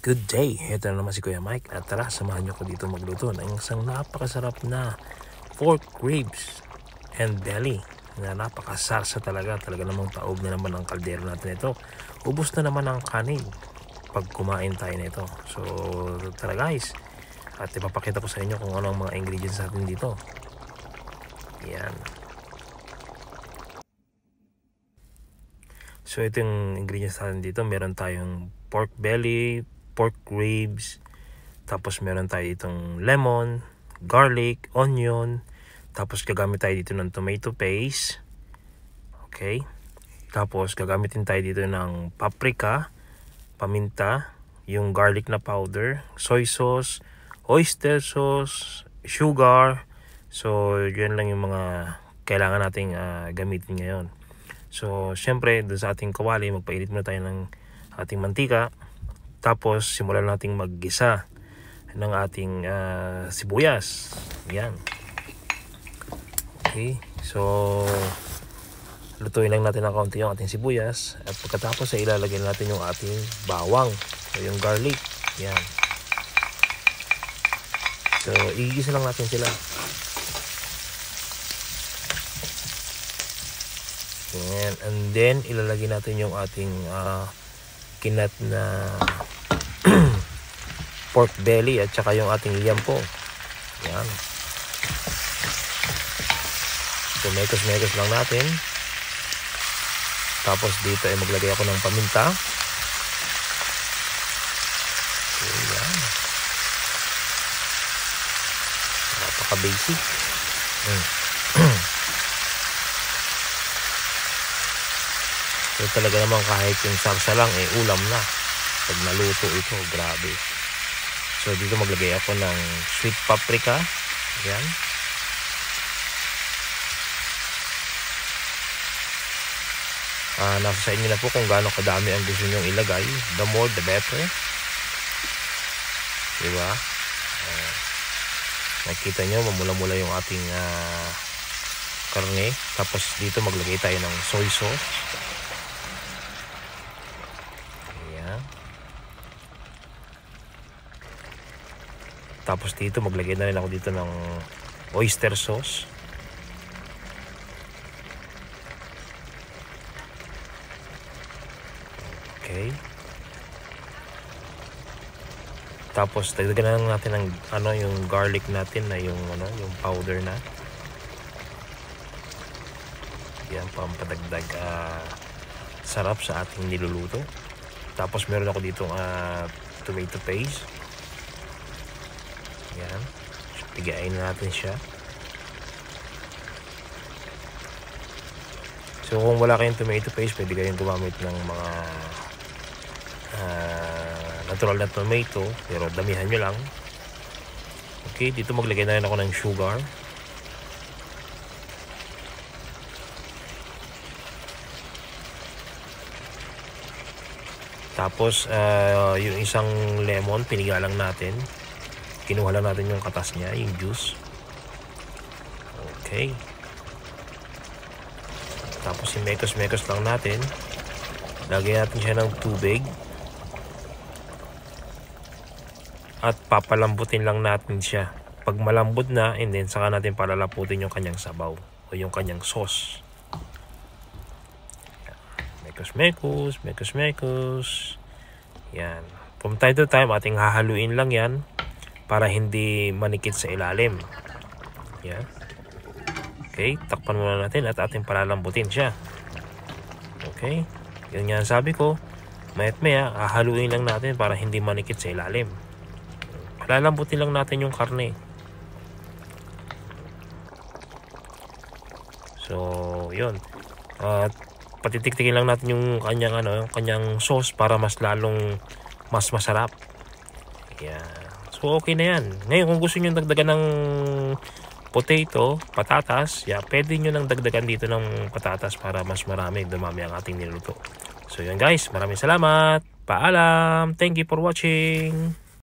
Good day! Ito na naman si Kuya Mike at tara, samahan nyo ko dito magluto ng isang napakasarap na pork ribs and belly na napakasarsa talaga namang taob na naman ang kaldero natin ito. Ubus na naman ang kanin pag kumain tayo nito. So tara guys, at ipapakita ko sa inyo kung ano ang mga ingredients natin dito. Yan. So ito yung ingredients natin dito. Meron tayong pork belly, pork ribs, tapos meron tayo itong lemon, garlic, onion, tapos gagamit tayo dito ng tomato paste. Okay, tapos gagamitin tayo dito ng paprika, paminta, yung garlic na powder, soy sauce, oyster sauce, sugar. So yun lang yung mga kailangan nating gamitin ngayon. So syempre dun sa ating kawali, magpainit muna tayo ng ating mantika. Tapos simulan nating maggisa ng ating sibuyas. Yan. Okay. So lutuin lang natin ng kaunti yung ating sibuyas. At pagkatapos ay ilalagay natin yung ating bawang o yung garlic. Yan. So igigisa lang natin sila. Yan. And then ilalagay natin yung ating kinat na pork belly at saka yung ating liampo. Yan. So mekos lang natin. Tapos dito ay maglagay ako ng paminta. So yan. Napaka basic. So talaga naman kahit yung sarsa lang ulam na pag naluto ito, grabe. So dito maglagay ako ng sweet paprika. Ayan. Nasa sa inyo na po kung gaano kadami ang gusto nyong ilagay. The more the better. Diba? Nakita nyo mamula-mula yung ating karne. Tapos dito maglagay tayo ng soy sauce. Tapos dito maglagay na rin ako dito ng oyster sauce. Okay. Tapos dagdagan na natin ng yung garlic natin na yung yung powder na. Yan, pampadagdag sarap sa ating niluluto. Tapos meron ako dito tomato paste. Yan. Pigain natin siya. So kung wala kayong tomato paste, pwede kayong gumamit ng mga natural na tomato, pero damihan nyo lang. Okay, dito maglagay na rin ako ng sugar. Tapos yung isang lemon, piniga lang natin. Kinuha lang natin yung katas niya, yung juice. Okay. Tapos mekos lang natin. Lagyan natin siya ng tubig. At papalambutin lang natin siya. Pag malambot na, and then saka natin palalaputin yung kanyang sabaw o yung kanyang sauce. Mekos. Yan. From time to time, ating hahaluin lang yan para hindi manikit sa ilalim. Yan. Okay, takpan muna natin at ating palalambutin siya. Okay, yun nga sabi ko, mayat maya hahaluin lang natin para hindi manikit sa ilalim. Palalambutin lang natin yung karne. So yun, at patitiktikin lang natin yung kanyang yung kanyang sauce para mas lalong mas masarap. Yan. So okay na yan. Ngayon kung gusto nyo dagdagan ng potato, patatas, pwede nyo nang dagdagan dito ng patatas para mas marami, dumami ang ating niluto. So yun guys, maraming salamat. Paalam. Thank you for watching.